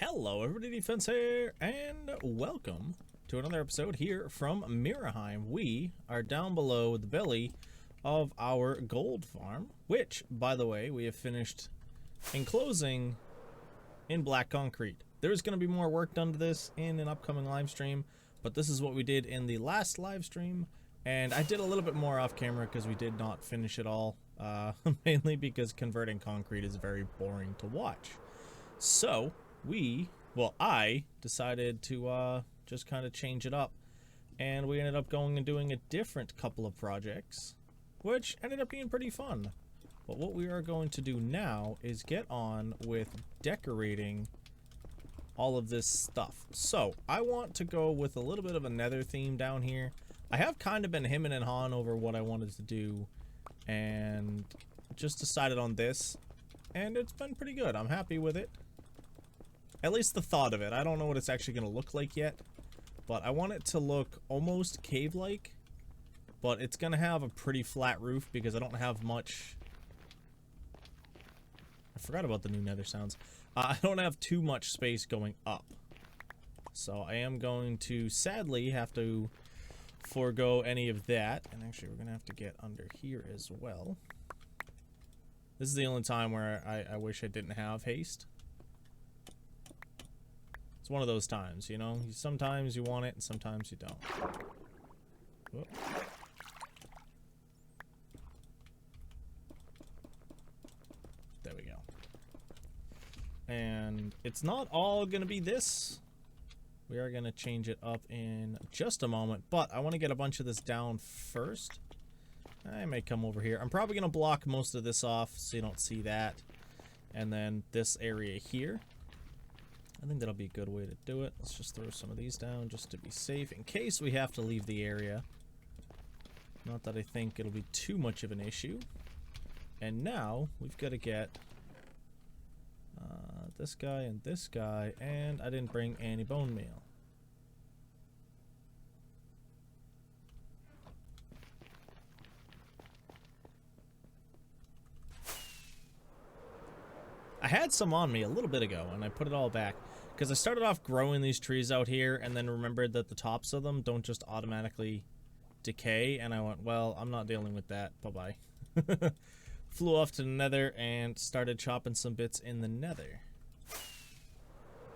Hello everybody, Defense here, and welcome to another episode here from Miraheim. We are down below the belly of our gold farm, which, by the way, we have finished enclosing in black concrete. There's going to be more work done to this in an upcoming live stream, but this is what we did in the last live stream, and I did a little bit more off camera because we did not finish it all, mainly because converting concrete is very boring to watch. So I decided to just kind of change it up, and we ended up going and doing a different couple of projects, which ended up being pretty fun. But what we are going to do now is get on with decorating all of this stuff. So I want to go with a little bit of a nether theme down here. I have kind of been hemming and hawing over what I wanted to do, and just decided on this, and it's been pretty good. I'm happy with it. At least the thought of it. I don't know what it's actually going to look like yet, but I want it to look almost cave-like, but it's going to have a pretty flat roof because I don't have much... I forgot about the new nether sounds. I don't have too much space going up. So I am going to sadly have to forego any of that. And actually we're going to have to get under here as well. This is the only time where I wish I didn't have haste. It's one of those times, you know? Sometimes you want it and sometimes you don't. Whoop. There we go. And it's not all gonna be this. We are gonna change it up in just a moment, but I want to get a bunch of this down first. I may come over here. I'm probably gonna block most of this off so you don't see that. And then this area here. I think that'll be a good way to do it. Let's just throw some of these down just to be safe in case we have to leave the area. Not that I think it'll be too much of an issue. And now we've got to get this guy and this guy, and I didn't bring any bone meal. I had some on me a little bit ago, and I put it all back. Because I started off growing these trees out here, and then remembered that the tops of them don't just automatically decay, and I went, well, I'm not dealing with that. Bye-bye. Flew off to the nether and started chopping some bits in the nether.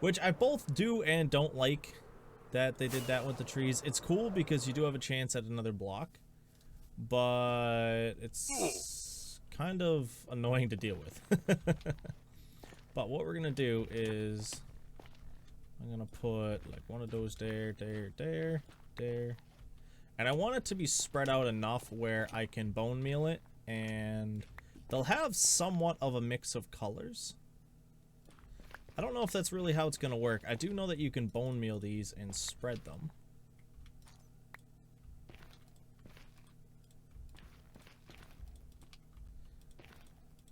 Which I both do and don't like that they did that with the trees. It's cool because you do have a chance at another block, but it's kind of annoying to deal with. But what we're gonna do is I'm gonna put like one of those there, and I want it to be spread out enough where I can bone meal it, and they'll have somewhat of a mix of colors. I don't know if that's really how it's gonna work. I do know that you can bone meal these and spread them.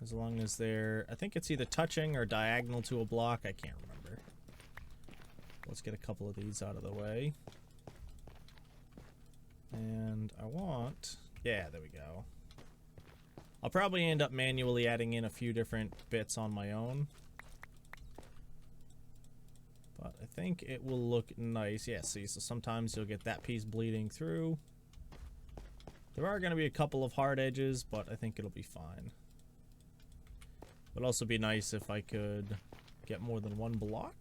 As long as they're, I think it's either touching or diagonal to a block, I can't remember. Let's get a couple of these out of the way. And I want, yeah, there we go. I'll probably end up manually adding in a few different bits on my own. But I think it will look nice. Yeah, see, so sometimes you'll get that piece bleeding through. There are going to be a couple of hard edges, but I think it'll be fine. It would also be nice if I could get more than one block.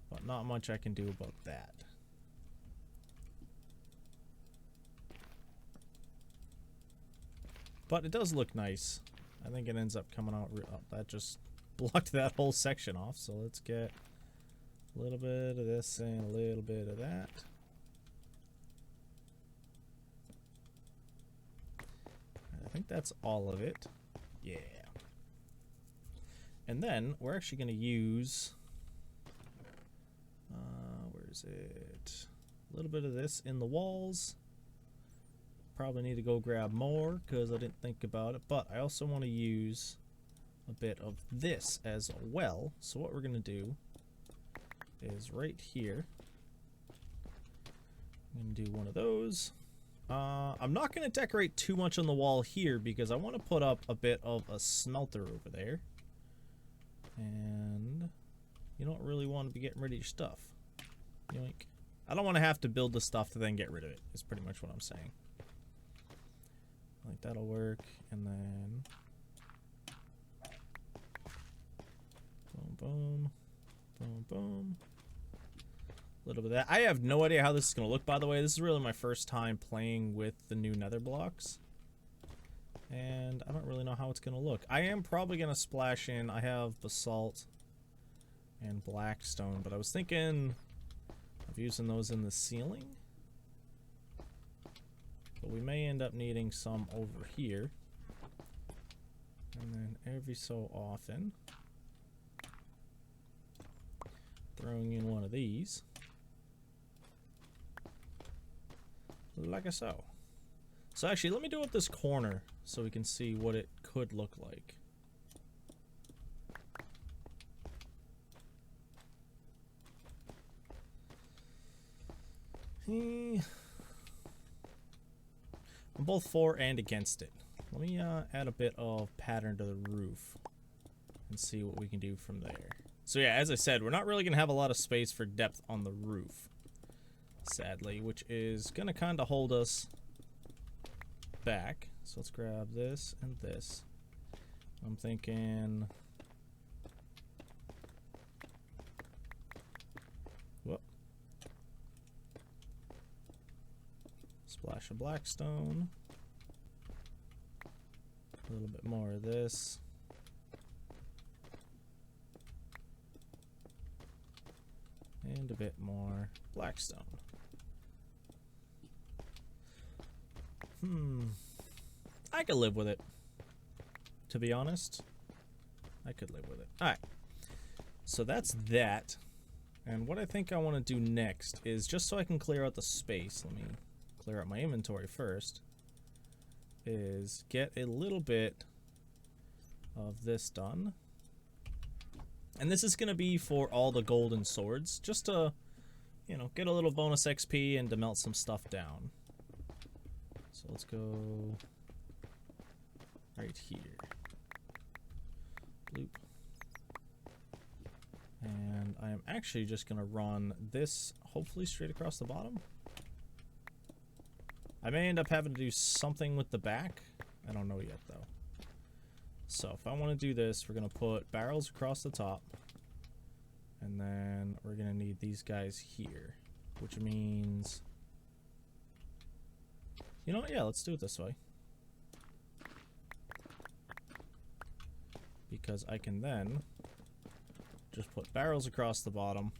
But not much I can do about that. But it does look nice. I think it ends up coming out real... Oh, that just blocked that whole section off. So let's get a little bit of this and a little bit of that. I think that's all of it. Yeah. And then we're actually going to use... where is it? A little bit of this in the walls. Probably need to go grab more because I didn't think about it. But I also want to use a bit of this as well. So what we're going to do is right here. I'm going to do one of those. I'm not going to decorate too much on the wall here because I want to put up a bit of a smelter over there. And you don't really want to be getting rid of your stuff. Yoink. I don't want to have to build the stuff to then get rid of it, is pretty much what I'm saying. Like, that'll work. And then... boom, boom. Boom, boom. A little bit of that. I have no idea how this is going to look, by the way. This is really my first time playing with the new nether blocks. And I don't really know how it's going to look. I am probably going to splash in... I have basalt and blackstone, but I was thinking of using those in the ceiling. But we may end up needing some over here. And then every so often, throwing in one of these. Like so. So actually, let me do up this corner so we can see what it could look like. I'm both for and against it. Let me add a bit of pattern to the roof and see what we can do from there. So yeah, as I said, we're not really going to have a lot of space for depth on the roof, sadly, which is going to kind of hold us back. So let's grab this and this. I'm thinking... whoop. Splash of blackstone. A little bit more of this. And a bit more blackstone. I could live with it. To be honest, I could live with it. Alright. So that's that. And what I think I want to do next is, just so I can clear out the space, let me clear out my inventory first, is get a little bit of this done. And this is going to be for all the golden swords, just to, you know, get a little bonus XP and to melt some stuff down. So let's go right here. Bloop. And I am actually just going to run this, hopefully straight across the bottom. I may end up having to do something with the back. I don't know yet, though. So if I want to do this, we're going to put barrels across the top. And then we're going to need these guys here. Which means... you know what? Yeah, let's do it this way. Because I can then just put barrels across the bottom.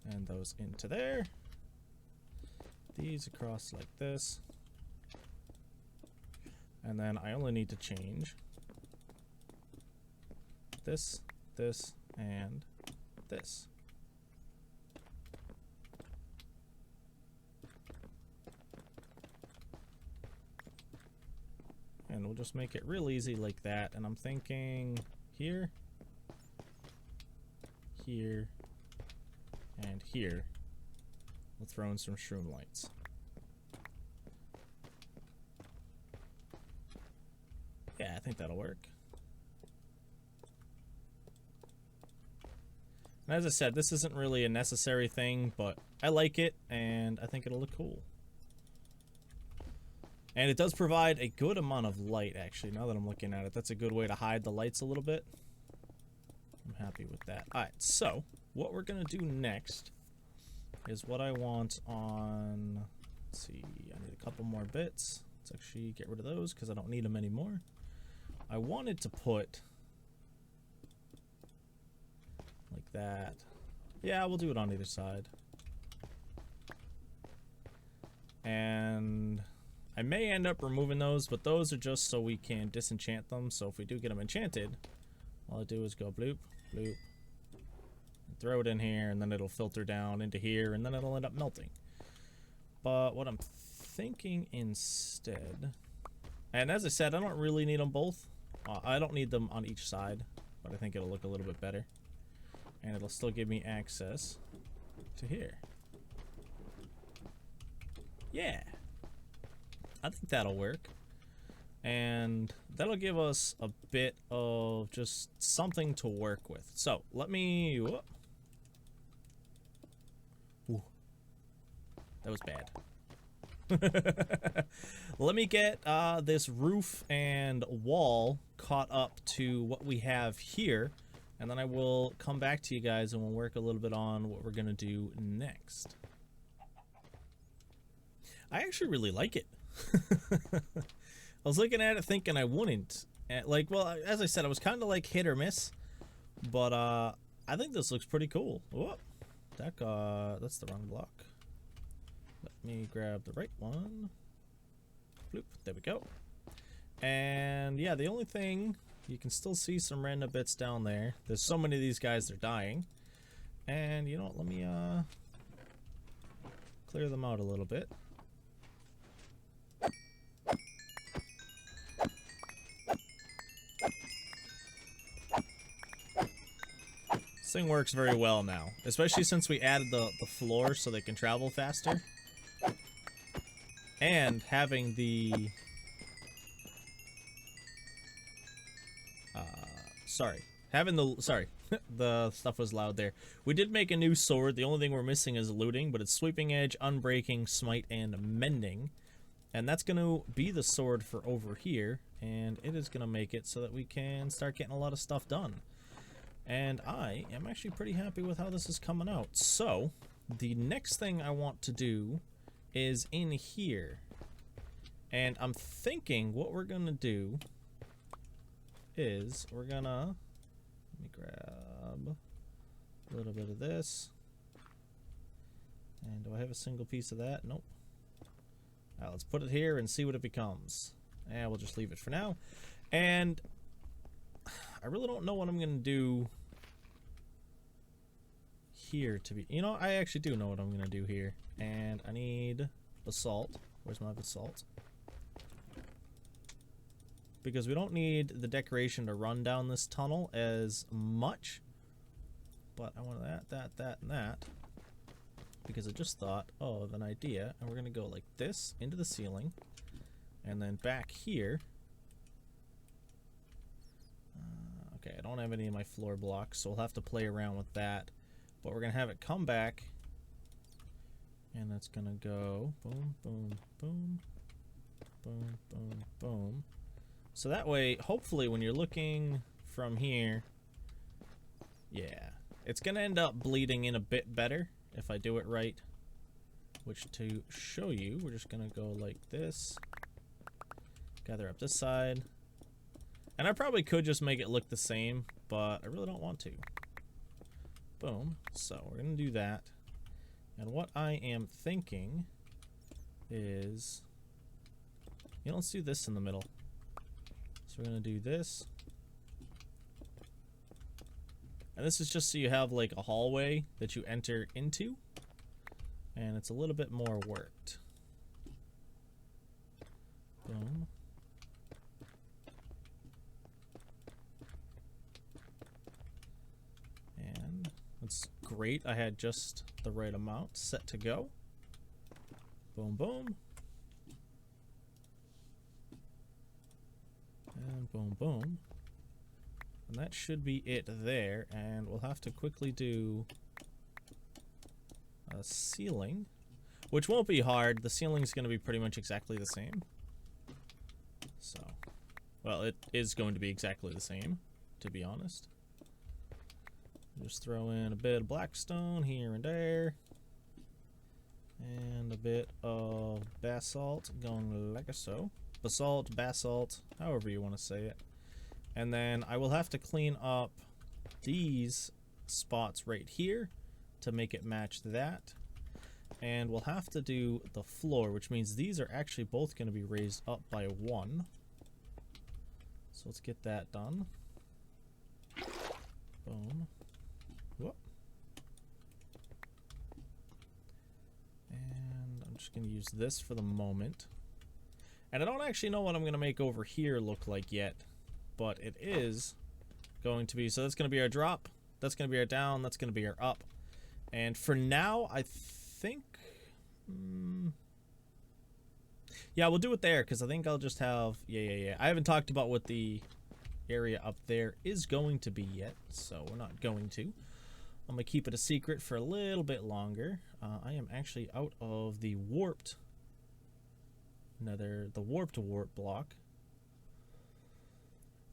And those into there. These across like this. And then I only need to change this, this, and this. And we'll just make it real easy like that. And I'm thinking here, here, and here. We'll throw in some shroom lights. Yeah, I think that'll work. And as I said, this isn't really a necessary thing, but I like it, and I think it'll look cool. And it does provide a good amount of light, actually, now that I'm looking at it. That's a good way to hide the lights a little bit. I'm happy with that. Alright, so what we're going to do next is what I want on... let's see, I need a couple more bits. Let's actually get rid of those because I don't need them anymore. I wanted to put... like that. Yeah, we'll do it on either side. And I may end up removing those, but those are just so we can disenchant them. So if we do get them enchanted, all I do is go bloop, bloop, throw it in here, and then it'll filter down into here, and then it'll end up melting. But what I'm thinking instead, and as I said, I don't really need them both. I don't need them on each side, but I think it'll look a little bit better. And it'll still give me access to here. Yeah. I think that'll work. And that'll give us a bit of just something to work with. So let me... Ooh, that was bad. Let me get this roof and wall caught up to what we have here, and then I will come back to you guys and we'll work a little bit on what we're gonna do next. I actually really like it. I was looking at it thinking I wouldn't. Like, well, as I said, I was kind of like hit or miss, but I think this looks pretty cool. Whoop, that's the wrong block. Let me grab the right one. Bloop, there we go. And yeah, the only thing, you can still see some random bits down there. There's so many of these guys, they're dying. And you know what, let me clear them out a little bit. This thing works very well now, especially since we added the floor so they can travel faster. And having the the stuff was loud there. We did make a new sword. The only thing we're missing is looting, but it's sweeping edge, unbreaking, smite, and mending. And that's going to be the sword for over here, and it is going to make it so that we can start getting a lot of stuff done. And I am actually pretty happy with how this is coming out. So, the next thing I want to do is in here. And I'm thinking what we're gonna do is we're gonna, let me grab a little bit of this. And do I have a single piece of that? Nope. Alright, let's put it here and see what it becomes. And we'll just leave it for now. And I really don't know what I'm gonna do here to be, you know, I actually do know what I'm gonna do here. And I need basalt. Where's my basalt? Because we don't need the decoration to run down this tunnel as much. But I want that, and that. Because I just thought of an idea. And we're gonna go like this into the ceiling. And then back here. Okay, I don't have any of my floor blocks, so we'll have to play around with that. But we're gonna have it come back. And that's gonna go boom, boom, boom, boom, boom, boom. So that way, hopefully when you're looking from here, yeah, it's gonna end up bleeding in a bit better if I do it right. Which, to show you, we're just gonna go like this. Gather up this side. And I probably could just make it look the same, but I really don't want to. Boom. So we're gonna do that. And what I am thinking is, you know, let's do this in the middle. So we're gonna do this. And this is just so you have like a hallway that you enter into. And it's a little bit more worked. Boom. And that's great. I had just the right amount set to go. Boom, boom. And boom, boom. And that should be it there. And we'll have to quickly do a ceiling, which won't be hard. The ceiling's going to be pretty much exactly the same. So, well, it is going to be exactly the same, to be honest. Just throw in a bit of blackstone here and there. And a bit of basalt going like so. Basalt, however you want to say it. And then I will have to clean up these spots right here to make it match that. And we'll have to do the floor, which means these are actually both going to be raised up by 1. So let's get that done. Boom. Whoop. And I'm just going to use this for the moment. And I don't actually know what I'm going to make over here look like yet, but it is going to be, so that's going to be our drop, that's going to be our down, that's going to be our up. And for now, I think, Yeah, we'll do it there, because I think I'll just have... Yeah. I haven't talked about what the area up there is going to be yet, so we're not going to. I'm going to keep it a secret for a little bit longer. I am actually out of the warped Nether, the warped warp block,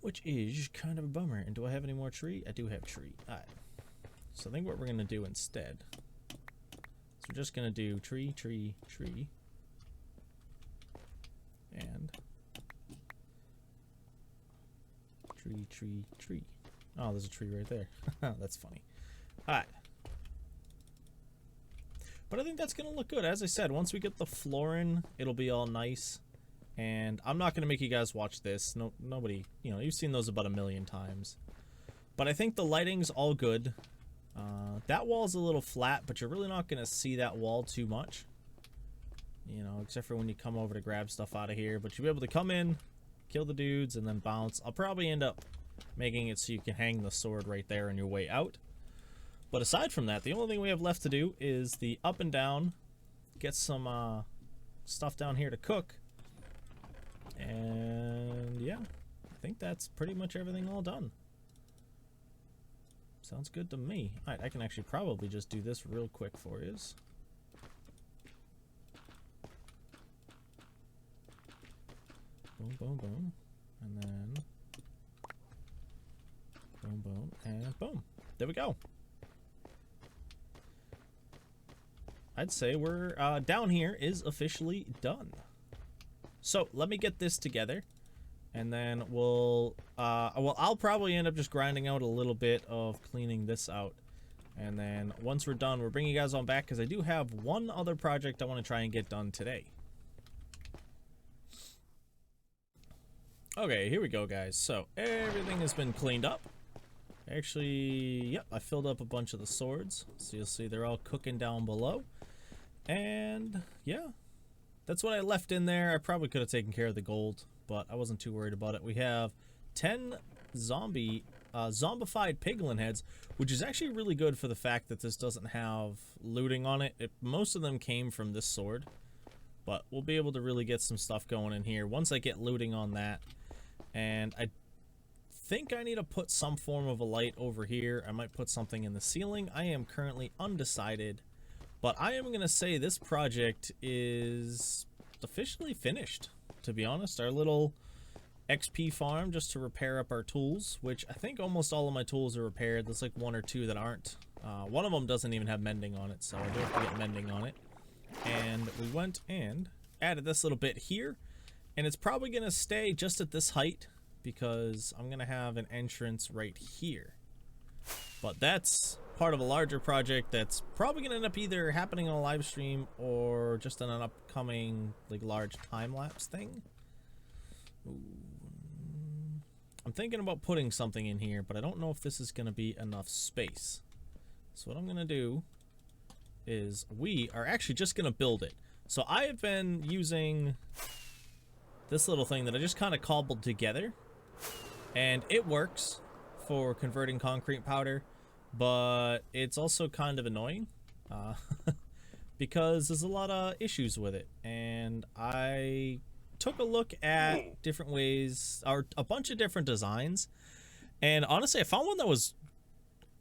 which is kind of a bummer. And do I have any more tree? I do have tree. Alright. So I think what we're going to do instead is we're just going to do tree, tree, tree, and tree, tree, tree. Oh, there's a tree right there. That's funny. Alright. But I think that's going to look good. As I said, once we get the floor in, it'll be all nice. And I'm not going to make you guys watch this. Nobody, you know, you've seen those about 1,000,000 times. But I think the lighting's all good. That wall's a little flat, but you're really not going to see that wall too much. You know, except for when you come over to grab stuff out of here. But you'll be able to come in, kill the dudes, and then bounce. I'll probably end up making it so you can hang the sword right there on your way out. But aside from that, the only thing we have left to do is the up and down. Get some stuff down here to cook. And yeah, I think that's pretty much everything all done. Sounds good to me. Alright, I can actually probably just do this real quick for you. Boom, boom, boom. And then boom, boom, and boom. There we go. I'd say we're down here is officially done. So let me get this together, and then we'll I'll probably end up just grinding out a little bit of cleaning this out, and then once we're done, we're bringing you guys on back because I do have one other project I want to try and get done today. Okay, here we go, guys. So everything has been cleaned up. Actually, yep, I filled up a bunch of the swords, so you'll see they're all cooking down below. And yeah, that's what I left in there. I probably could have taken care of the gold, but I wasn't too worried about it. We have 10 zombified piglin heads, which is actually really good for the fact that this doesn't have looting on it. Most of them came from this sword, but we'll be able to really get some stuff going in here once I get looting on that. And I think I need to put some form of a light over here. I might put something in the ceiling. I am currently undecided. But I am going to say this project is officially finished, to be honest. Our little XP farm just to repair up our tools, which I think almost all of my tools are repaired. There's like 1 or 2 that aren't. One of them doesn't even have mending on it, so I do have to get mending on it. And we went and added this little bit here. And it's probably going to stay just at this height because I'm going to have an entrance right here. But that's part of a larger project that's probably going to end up either happening on a live stream or just in an upcoming like large time-lapse thing. Ooh. I'm thinking about putting something in here, but I don't know if this is going to be enough space. So what I'm going to do is we are actually just going to build it. So I have been using this little thing that I just kind of cobbled together, and it works for converting concrete powder. But it's also kind of annoying because there's a lot of issues with it. And I took a look at different ways, or a bunch of different designs. And honestly, I found one that was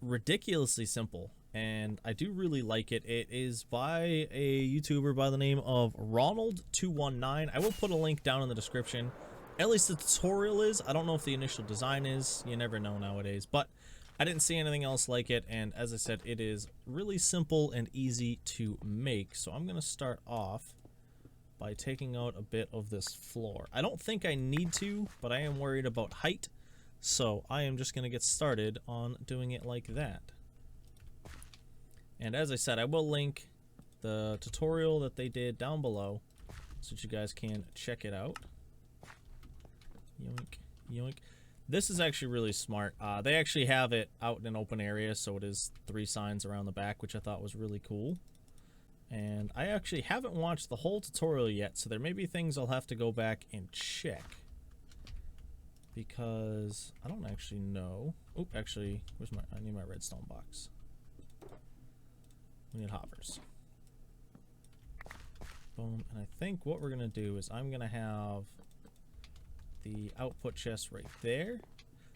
ridiculously simple. And I do really like it. It is by a YouTuber by the name of Ronald219. I will put a link down in the description. At least the tutorial is. I don't know if the initial design is. You never know nowadays. But I didn't see anything else like it, and as I said, it is really simple and easy to make. So I'm going to start off by taking out a bit of this floor. I don't think I need to, but I am worried about height, so I am just going to get started on doing it like that. And as I said, I will link the tutorial that they did down below so that you guys can check it out. Yoink, yoink. This is actually really smart. They actually have it out in an open area, so it is 3 signs around the back, which I thought was really cool. And I actually haven't watched the whole tutorial yet, so there may be things I'll have to go back and check. Because I don't actually know. Oop, actually, where's my... I need my redstone box. We need hoppers. Boom. And I think what we're going to do is I'm going to have the output chest right there.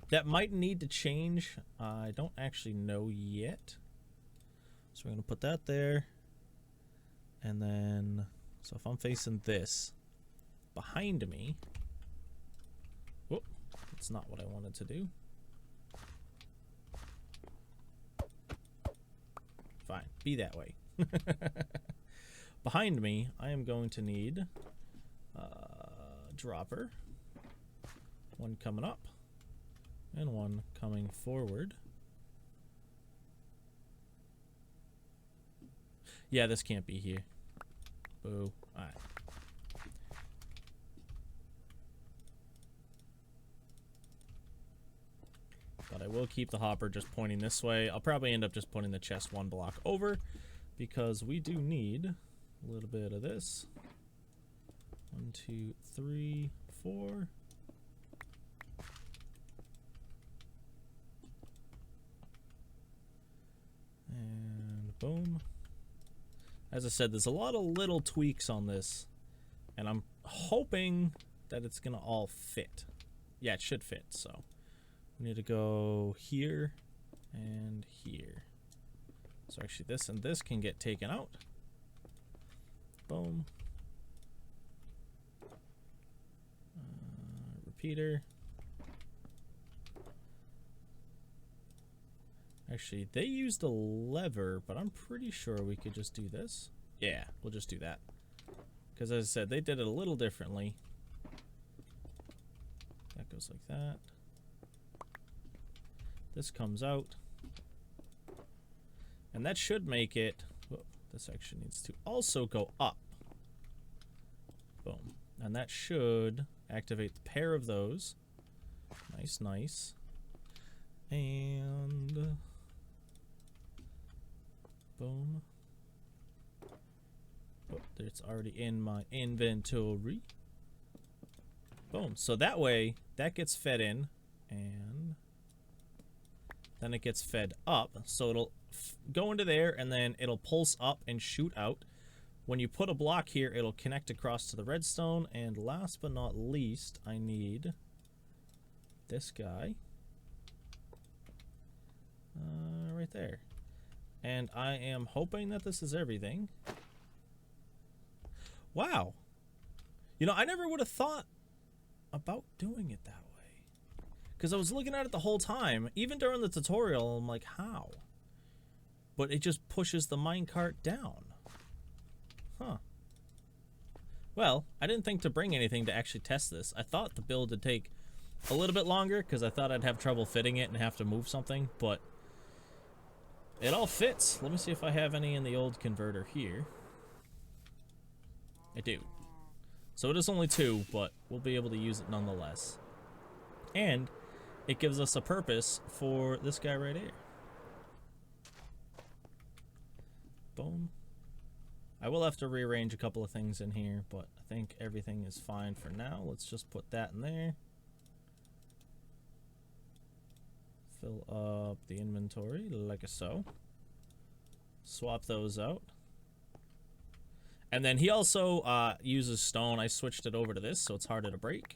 That might need to change. I don't actually know yet. So we're going to put that there. And then, so if I'm facing this, behind me, whoop, that's not what I wanted to do. Fine, be that way. Behind me, I am going to need dropper. One coming up and one coming forward. Yeah, this can't be here. Boo. Alright. But I will keep the hopper just pointing this way. I'll probably end up just putting the chest one block over because we do need a little bit of this. 1, 2, 3, 4. And boom. As I said, there's a lot of little tweaks on this, and I'm hoping that it's gonna all fit. Yeah, it should fit, so we need to go here and here. So actually this and this can get taken out. Boom. Repeater. Actually, they used a lever, but I'm pretty sure we could just do this. Yeah, we'll just do that. Because as I said, they did it a little differently. That goes like that. This comes out. And that should make it... Whoa, this actually needs to also go up. Boom. And that should activate the pair of those. Nice, nice. And... boom. Oh, it's already in my inventory. Boom. So that way, that gets fed in, and then it gets fed up. So it'll go into there, and then it'll pulse up and shoot out. When you put a block here, it'll connect across to the redstone. And last but not least, I need this guy. Right there. And I am hoping that this is everything. Wow. You know, I never would have thought about doing it that way. Because I was looking at it the whole time. Even during the tutorial, I'm like, how? But it just pushes the minecart down. Huh. Well, I didn't think to bring anything to actually test this. I thought the build would take a little bit longer because I thought I'd have trouble fitting it and have to move something, but it all fits. Let me see if I have any in the old converter here. I do. So it is only 2, but we'll be able to use it nonetheless. And it gives us a purpose for this guy right here. Boom. I will have to rearrange a couple of things in here, but I think everything is fine for now. Let's just put that in there. Fill up the inventory like so. Swap those out. And then he also uses stone. I switched it over to this, so it's harder to break.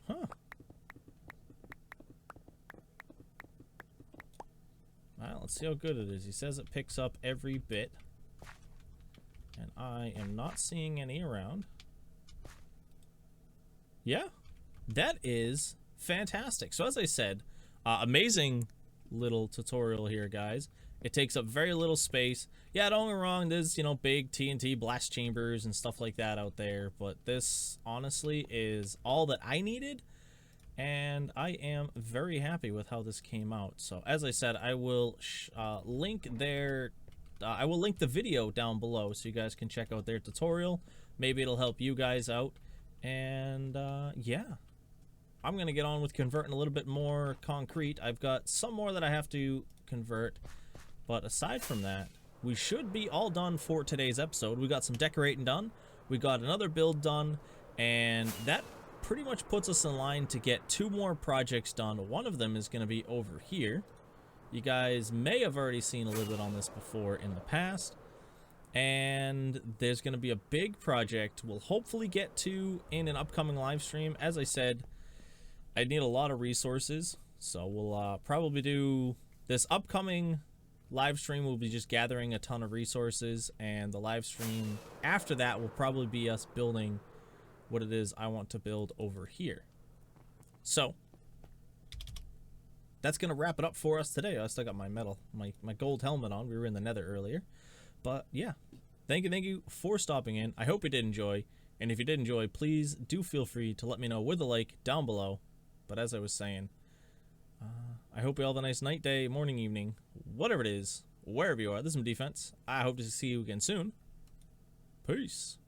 Huh. Well, let's see how good it is. He says it picks up every bit. And I am not seeing any around. Yeah, that is fantastic. So as I said, amazing little tutorial here, guys. It takes up very little space. Yeah, don't get me wrong, there's, you know, big TNT blast chambers and stuff like that out there, but this honestly is all that I needed, and I am very happy with how this came out. So as I said, I will link their I will link the video down below so you guys can check out their tutorial. Maybe it'll help you guys out. And yeah, I'm gonna get on with converting a little bit more concrete. I've got some more that I have to convert, but aside from that, we should be all done for today's episode. We got some decorating done, we got another build done, and that pretty much puts us in line to get 2 more projects done. One of them is going to be over here, You guys may have already seen a little bit on this before in the past. And there's going to be a big project we'll hopefully get to in an upcoming live stream. As I said, I need a lot of resources, so we'll probably do this upcoming live stream. We'll be just gathering a ton of resources, and the live stream after that will probably be us building what it is I want to build over here. So that's going to wrap it up for us today. I still got my my gold helmet on. We were in the Nether earlier. But yeah, thank you for stopping in. I hope you did enjoy. And if you did enjoy, please do feel free to let me know with a like down below. But as I was saying, I hope you all have a nice night, day, morning, evening, whatever it is, wherever you are. This is my defense. I hope to see you again soon. Peace.